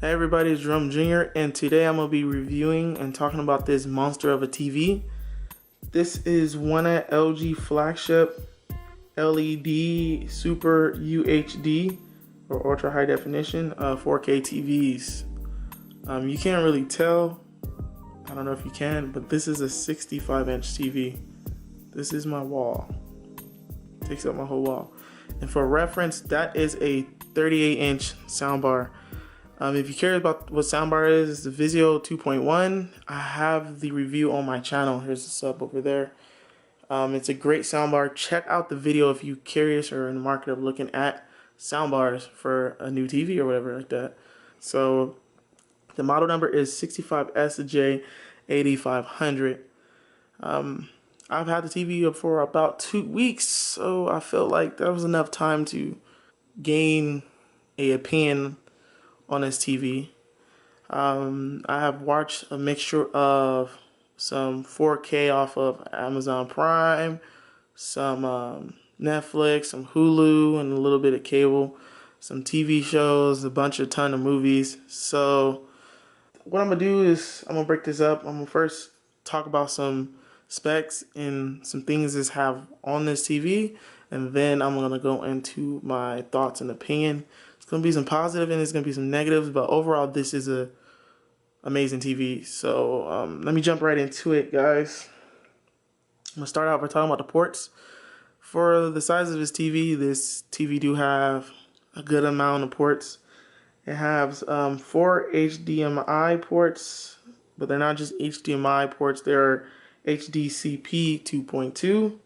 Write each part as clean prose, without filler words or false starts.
Hey everybody, it's Drum Jr. and today I'm going to be reviewing and talking about this monster of a TV. This is one of LG flagship LED Super UHD or ultra high definition 4K TVs. You can't really tell, I don't know if you can, but this is a 65-inch TV. This is my wall. Takes up my whole wall. And for reference, that is a 38-inch soundbar. If you care about what soundbar is, it's the VESA 2.1. I have the review on my channel. Here's the sub over there. It's a great soundbar. Check out the video if you're curious or in the market of looking at soundbars for a new TV or whatever like that. So the model number is 65SJ8500. I've had the TV up for about 2 weeks, so I felt like that was enough time to gain a opinion on this TV. I have watched a mixture of some 4K off of Amazon Prime, some Netflix, some Hulu, and a little bit of cable, some TV shows, a ton of movies. So what I'm gonna do is I'm gonna break this up. I'm gonna first talk about some specs and some things this have on this TV, and then I'm gonna go into my thoughts and opinion. It's gonna be some positive and it's gonna be some negatives, but overall this is a amazing TV. So let me jump right into it, guys. I'm gonna start out by talking about the ports. For the size of this TV do have a good amount of ports. It has 4 HDMI ports, but they're not just HDMI ports, they're HDCP 2.2.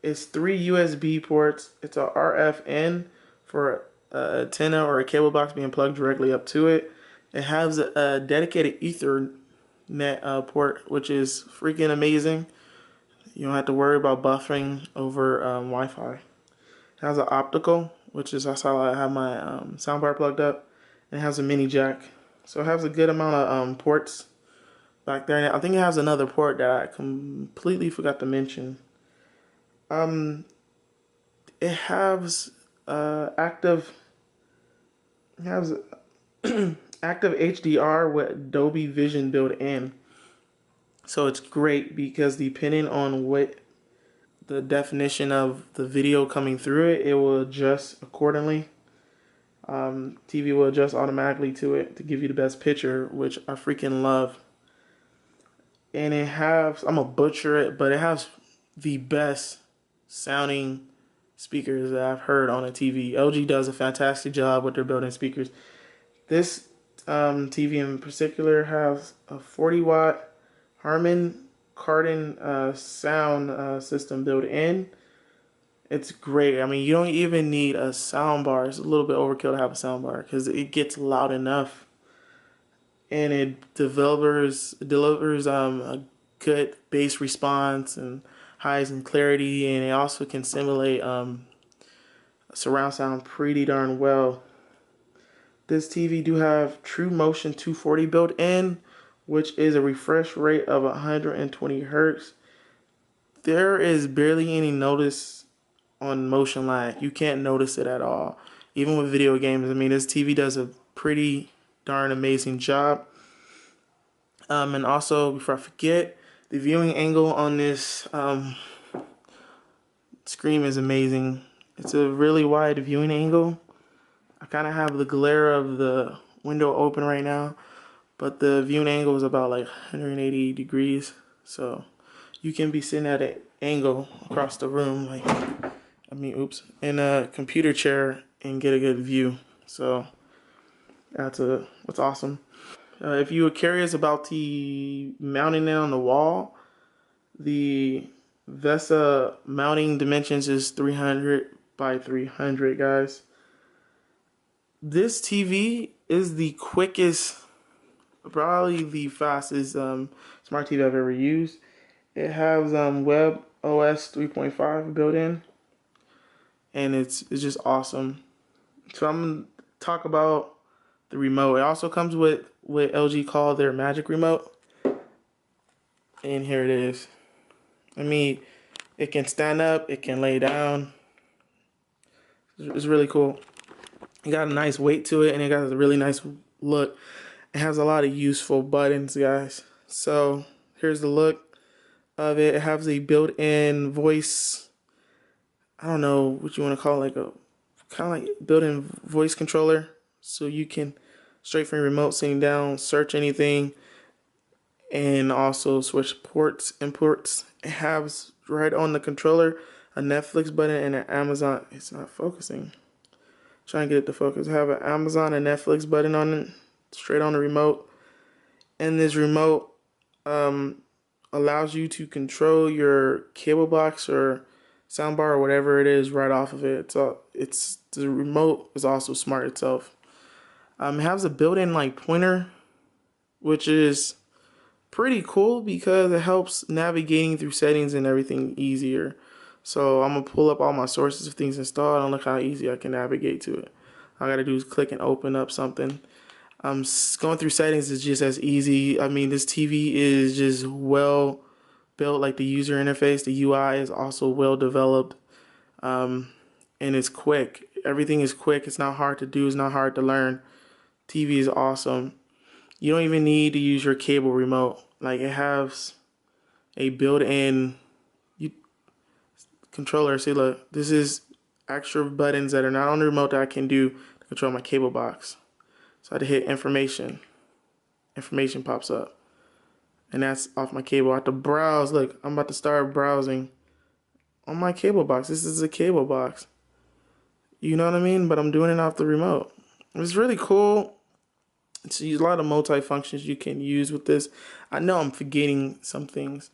It's 3 USB ports. It's a RFN for a antenna or a cable box being plugged directly up to it. It has a dedicated Ethernet port, which is freaking amazing. You don't have to worry about buffering over Wi-Fi. It has an optical, which is that's how I have my soundbar plugged up. And it has a mini jack. So it has a good amount of ports back there. And I think it has another port that I completely forgot to mention. It has active HDR with Dolby Vision built in. So it's great because depending on what the definition of the video coming through it, it will adjust accordingly. TV will adjust automatically to it to give you the best picture, which I freaking love. And it has, I'm gonna butcher it, but it has the best sounding speakers that I've heard on a TV. LG does a fantastic job with their built-in speakers. This TV in particular has a 40-watt Harman Kardon Sound system built in. It's great. I mean, you don't even need a sound bar. It's a little bit overkill to have a sound bar because it gets loud enough, and it delivers a good bass response and highs and clarity, and it also can simulate surround sound pretty darn well. This TV do have TruMotion 240 built in, which is a refresh rate of 120 Hertz. There is barely any notice on motion lag. You can't notice it at all. Even with video games, I mean, this TV does a pretty darn amazing job. And also, before I forget, the viewing angle on this screen is amazing. It's a really wide viewing angle. I kind of have the glare of the window open right now, but the viewing angle is about like 180 degrees. So you can be sitting at an angle across the room, in a computer chair and get a good view. So that's awesome. If you were curious about the mounting it on the wall, the VESA mounting dimensions is 300 by 300, guys. This TV is the quickest, probably the fastest smart TV I've ever used. It has Web OS 3.5 built in, and it's just awesome. So I'm gonna talk about the remote. It also comes with what LG call their magic remote, and here it is. I mean, it can stand up, it can lay down. It's really cool. It got a nice weight to it, and it got a really nice look. It has a lot of useful buttons, guys. So here's the look of it. It has a built-in voice, I don't know what you want to call it, like a kind of like built-in voice controller. So you can, straight from your remote, sitting down, search anything, and also switch ports and ports. It has right on the controller a Netflix button and an Amazon. It's not focusing. Trying to get it to focus. I have an Amazon and Netflix button on it, straight on the remote. And this remote allows you to control your cable box or soundbar or whatever it is right off of it. So the remote is also smart itself. It has a built-in like pointer, which is pretty cool because it helps navigating through settings and everything easier. So I'm gonna pull up all my sources of things installed and look how easy I can navigate to it. All I gotta do is click and open up something. Going through settings is just as easy. I mean, this TV is just well built, like the user interface, the UI is also well developed, and it's quick. Everything is quick. It's not hard to do. It's not hard to learn. TV is awesome. You don't even need to use your cable remote. Like, it has a built-in controller. See, look, this is extra buttons that are not on the remote that I can do to control my cable box. So I had to hit information. Information pops up. And that's off my cable. I have to browse. Look, I'm about to start browsing on my cable box. This is a cable box. You know what I mean? But I'm doing it off the remote. It's really cool. It's a lot of multi-functions you can use with this. I know I'm forgetting some things.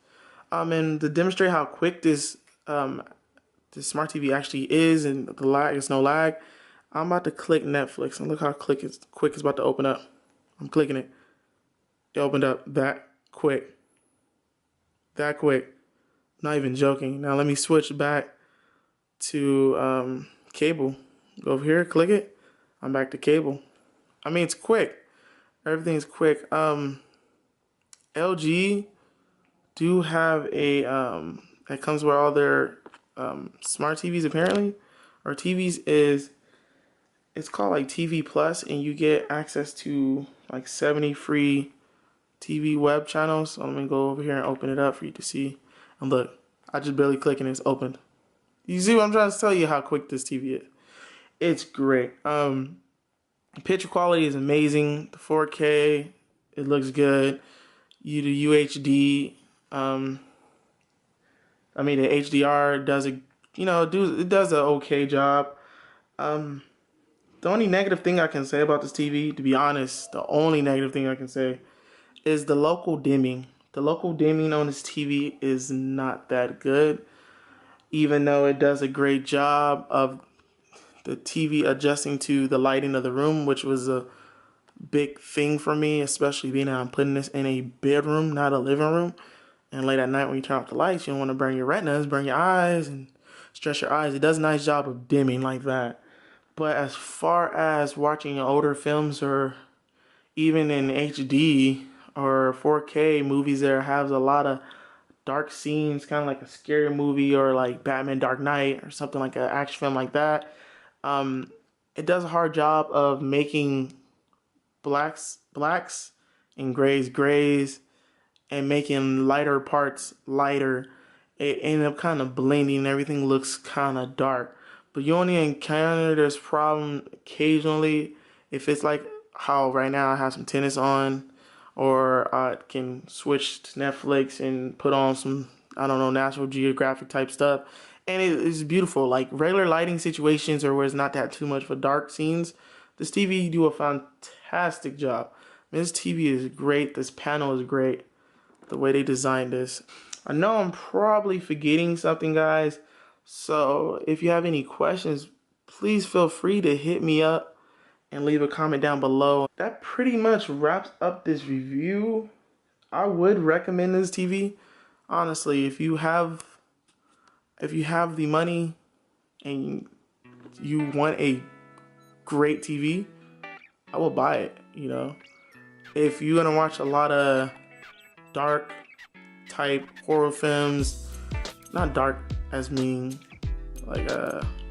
And to demonstrate how quick this smart TV actually is, and the lag, there's no lag, I'm about to click Netflix, and look how quick it's about to open up. I'm clicking it. It opened up that quick. That quick. Not even joking. Now let me switch back to cable. Go over here, click it. I'm back to cable. I mean, it's quick. Everything's quick. LG do have a that comes with all their smart TVs apparently, or TVs is, it's called like TV Plus, and you get access to like 70 free TV web channels. So let me go over here and open it up for you to see. And look, I just barely click and it's opened. You see what I'm trying to tell you, how quick this TV is. It's great. Picture quality is amazing. The 4K, it looks good. The UHD, I mean the HDR does it does an okay job. The only negative thing I can say about this TV, to be honest, the only negative thing I can say is the local dimming. The local dimming on this TV is not that good, even though it does a great job of the TV adjusting to the lighting of the room, which was a big thing for me, especially being that I'm putting this in a bedroom, not a living room. And late at night when you turn off the lights, you don't want to burn your retinas, burn your eyes, and stress your eyes. It does a nice job of dimming like that. But as far as watching older films, or even in HD or 4K movies that have a lot of dark scenes, kind of like a scary movie or like Batman Dark Knight or something like an action film like that, it does a hard job of making blacks and grays, and making lighter parts lighter. It ended up kind of blending and everything looks kind of dark. But you only encounter this problem occasionally if it's like how right now I have some tennis on, or I can switch to Netflix and put on some, I don't know, National Geographic type stuff. And it is beautiful. Like regular lighting situations, or where it's not that too much for dark scenes, this TV do a fantastic job. I mean, this TV is great. This panel is great. The way they designed this. I know I'm probably forgetting something, guys. So if you have any questions, please feel free to hit me up and leave a comment down below. That pretty much wraps up this review. I would recommend this TV. Honestly, if you have the money and you want a great TV, I will buy it, you know. If you're gonna watch a lot of dark type horror films, not dark as mean, like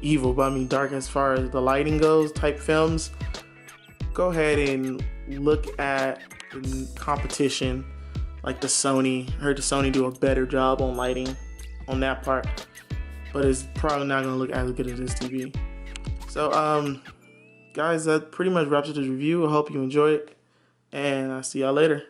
evil, but I mean dark as far as the lighting goes type films, go ahead and look at the competition like the Sony. I heard the Sony do a better job on lighting on that part, but it's probably not gonna look as good as this TV. So guys, that pretty much wraps up this review. I hope you enjoy it, and I'll see y'all later.